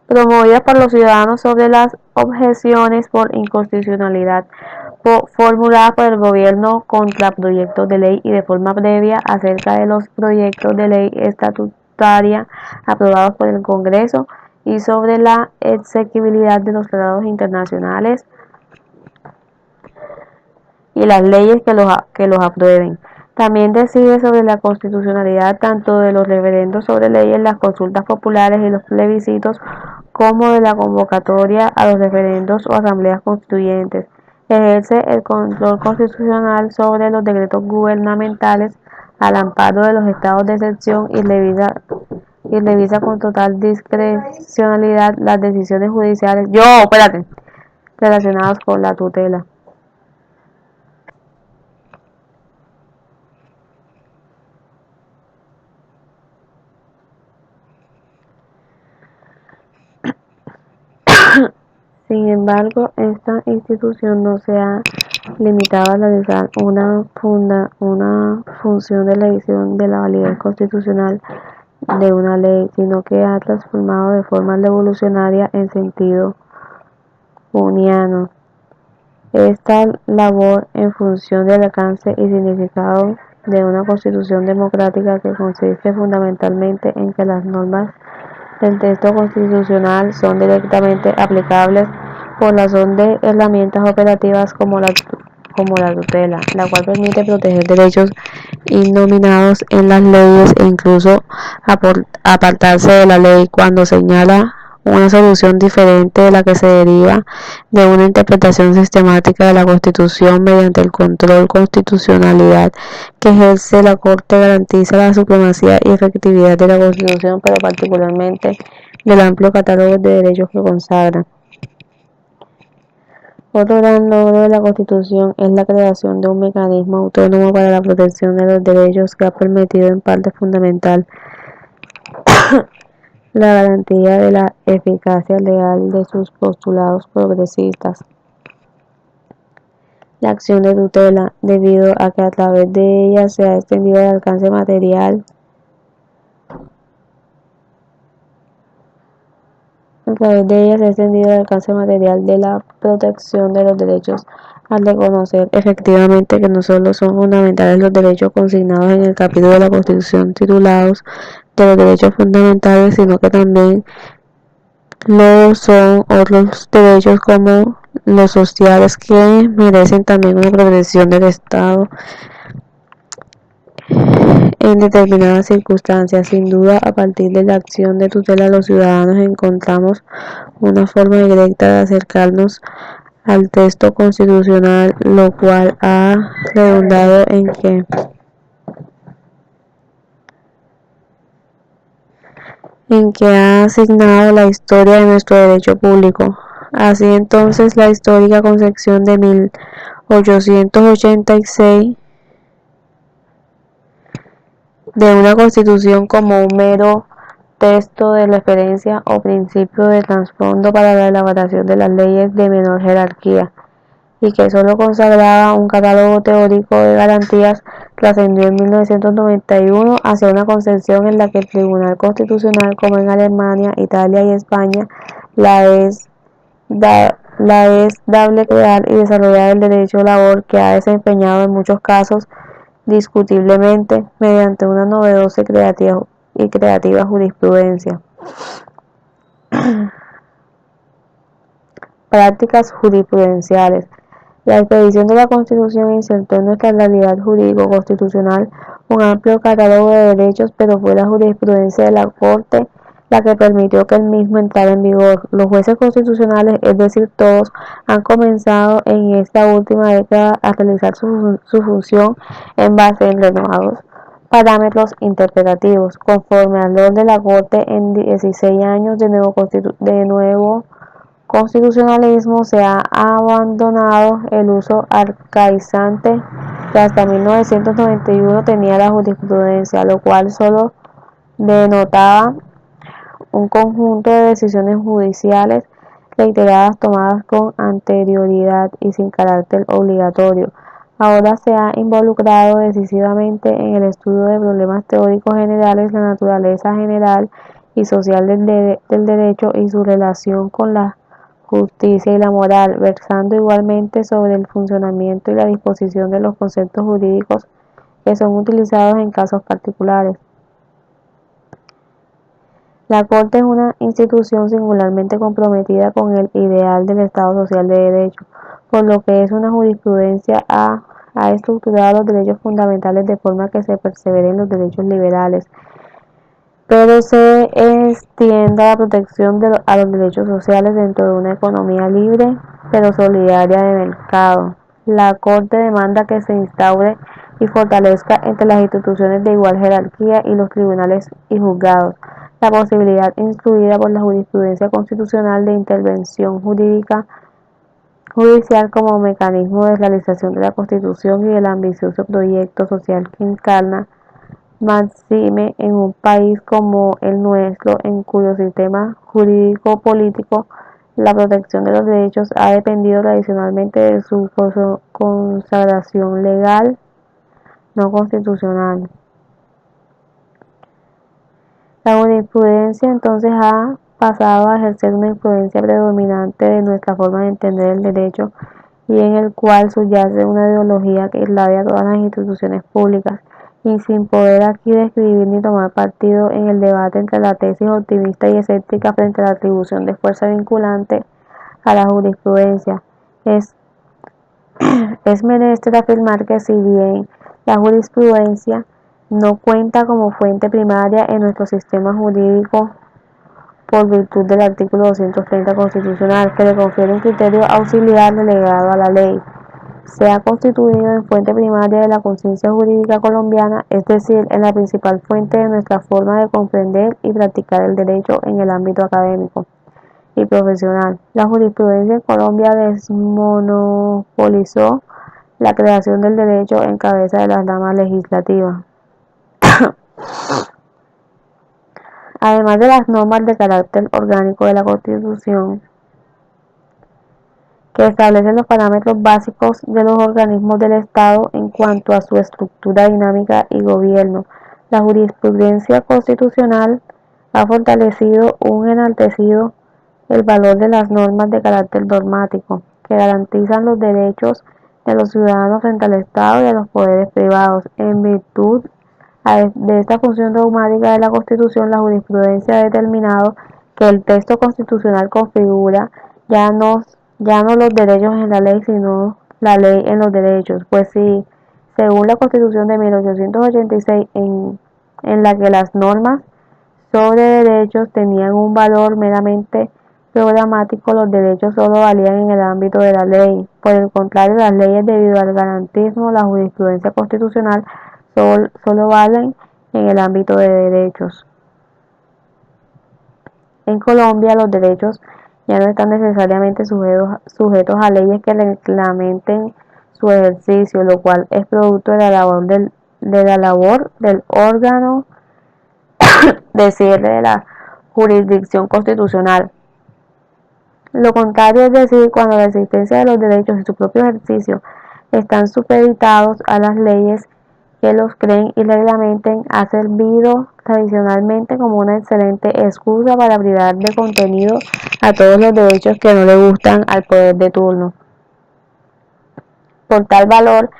promovidas por los ciudadanos sobre las objeciones por inconstitucionalidad formuladas por el gobierno contra proyectos de ley y de forma previa acerca de los proyectos de ley estatutaria aprobados por el Congreso y sobre la exequibilidad de los tratados internacionales y las leyes que los aprueben. También decide sobre la constitucionalidad tanto de los referendos sobre leyes, las consultas populares y los plebiscitos, como de la convocatoria a los referendos o asambleas constituyentes. Ejerce el control constitucional sobre los decretos gubernamentales al amparo de los estados de excepción y revisa con total discrecionalidad las decisiones judiciales relacionadas con la tutela. Sin embargo, esta institución no se ha limitado a realizar una función de revisión de la validez constitucional de una ley, sino que ha transformado de forma revolucionaria en sentido uniano esta labor en función del alcance y significado de una constitución democrática que consiste fundamentalmente en que las normas del texto constitucional son directamente aplicables por razón de herramientas operativas como la tutela, la cual permite proteger derechos innominados en las leyes e incluso apartarse de la ley cuando señala una solución diferente de la que se deriva de una interpretación sistemática de la Constitución mediante el control constitucionalidad que ejerce la Corte garantiza la supremacía y efectividad de la Constitución, pero particularmente del amplio catálogo de derechos que consagra. Otro gran logro de la Constitución es la creación de un mecanismo autónomo para la protección de los derechos que ha permitido en parte fundamental la garantía de la eficacia legal de sus postulados progresistas. La acción de tutela, debido a que a través de ella se ha extendido el alcance material de la protección de los derechos, al reconocer efectivamente que no solo son fundamentales los derechos consignados en el capítulo de la Constitución titulados de los derechos fundamentales, sino que también lo son otros derechos como los sociales que merecen también una protección del Estado en determinadas circunstancias. Sin duda, a partir de la acción de tutela los ciudadanos encontramos una forma directa de acercarnos al texto constitucional, lo cual ha redundado en que ha asignado la historia de nuestro derecho público. Así entonces, la histórica concepción de 1886 de una constitución como un mero texto de referencia o principio de trasfondo para la elaboración de las leyes de menor jerarquía, y que solo consagraba un catálogo teórico de garantías, trascendió en 1991 hacia una concepción en la que el Tribunal Constitucional, como en Alemania, Italia y España, la es dable crear y desarrollar el derecho labor que ha desempeñado en muchos casos discutiblemente mediante una novedosa y creativa jurisprudencia. Prácticas jurisprudenciales. La expedición de la Constitución insertó en nuestra realidad jurídico-constitucional un amplio catálogo de derechos, pero fue la jurisprudencia de la Corte la que permitió que el mismo entrara en vigor. Los jueces constitucionales, es decir, todos, han comenzado en esta última década a realizar su función en base a renovados parámetros interpretativos, conforme al rol de la Corte en 16 años de nuevo constitucionalismo. Se ha abandonado el uso arcaizante que hasta 1991 tenía la jurisprudencia, lo cual solo denotaba un conjunto de decisiones judiciales reiteradas tomadas con anterioridad y sin carácter obligatorio. Ahora se ha involucrado decisivamente en el estudio de problemas teóricos generales, la naturaleza general y social del derecho y su relación con la justicia y la moral, versando igualmente sobre el funcionamiento y la disposición de los conceptos jurídicos que son utilizados en casos particulares. La Corte es una institución singularmente comprometida con el ideal del Estado social de derecho, por lo que es una jurisprudencia ha estructurado los derechos fundamentales de forma que se perseveren los derechos liberales, pero se extienda la protección a los derechos sociales dentro de una economía libre pero solidaria de mercado. La Corte demanda que se instaure y fortalezca entre las instituciones de igual jerarquía y los tribunales y juzgados la posibilidad instruida por la jurisprudencia constitucional de intervención judicial como mecanismo de realización de la Constitución y del ambicioso proyecto social que encarna, máxime en un país como el nuestro, en cuyo sistema jurídico-político la protección de los derechos ha dependido tradicionalmente de su consagración legal, no constitucional. La jurisprudencia entonces ha pasado a ejercer una influencia predominante de nuestra forma de entender el derecho y en el cual subyace una ideología que irradia todas las instituciones públicas, y sin poder aquí describir ni tomar partido en el debate entre la tesis optimista y escéptica frente a la atribución de fuerza vinculante a la jurisprudencia, es menester afirmar que si bien la jurisprudencia no cuenta como fuente primaria en nuestro sistema jurídico por virtud del artículo 230 constitucional, que le confiere un criterio auxiliar delegado a la ley, se ha constituido en fuente primaria de la conciencia jurídica colombiana, es decir, en la principal fuente de nuestra forma de comprender y practicar el derecho en el ámbito académico y profesional. La jurisprudencia en Colombia desmonopolizó la creación del derecho en cabeza de las ramas legislativas. Además de las normas de carácter orgánico de la Constitución, que establecen los parámetros básicos de los organismos del Estado en cuanto a su estructura dinámica y gobierno, la jurisprudencia constitucional ha fortalecido enaltecido el valor de las normas de carácter dogmático, que garantizan los derechos de los ciudadanos frente al Estado y a los poderes privados. En virtud de esta función dogmática de la Constitución, la jurisprudencia ha determinado que el texto constitucional configura ya no los derechos en la ley, sino la ley en los derechos, pues sí, según la Constitución de 1886, en la que las normas sobre derechos tenían un valor meramente programático, los derechos solo valían en el ámbito de la ley. Por el contrario, las leyes, debido al garantismo, la jurisprudencia constitucional solo valen en el ámbito de derechos. En Colombia, los derechos ya no están necesariamente sujetos a leyes que reglamenten su ejercicio, lo cual es producto de la labor del órgano de cierre de la jurisdicción constitucional. Lo contrario, es decir, cuando la existencia de los derechos y su propio ejercicio están supeditados a las leyes que los creen y reglamenten, ha servido tradicionalmente como una excelente excusa para privar de contenido a todos los derechos que no le gustan al poder de turno. Por tal valor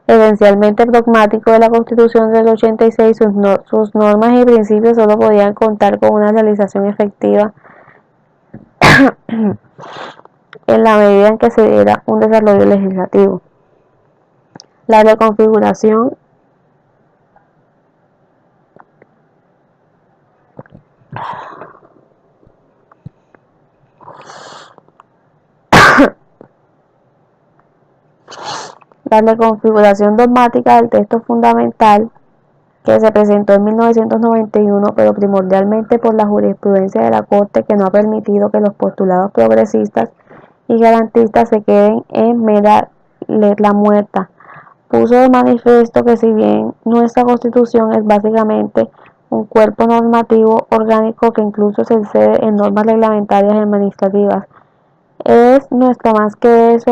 esencialmente dogmático de la Constitución del 86, sus normas y principios solo podían contar con una realización efectiva en la medida en que se diera un desarrollo legislativo. La reconfiguración dogmática del texto fundamental, que se presentó en 1991, pero primordialmente por la jurisprudencia de la Corte, que no ha permitido que los postulados progresistas y garantistas se queden en mera letra muerta, puso de manifiesto que si bien nuestra Constitución es básicamente un cuerpo normativo orgánico que incluso se excede en normas reglamentarias y administrativas, es nuestro más que eso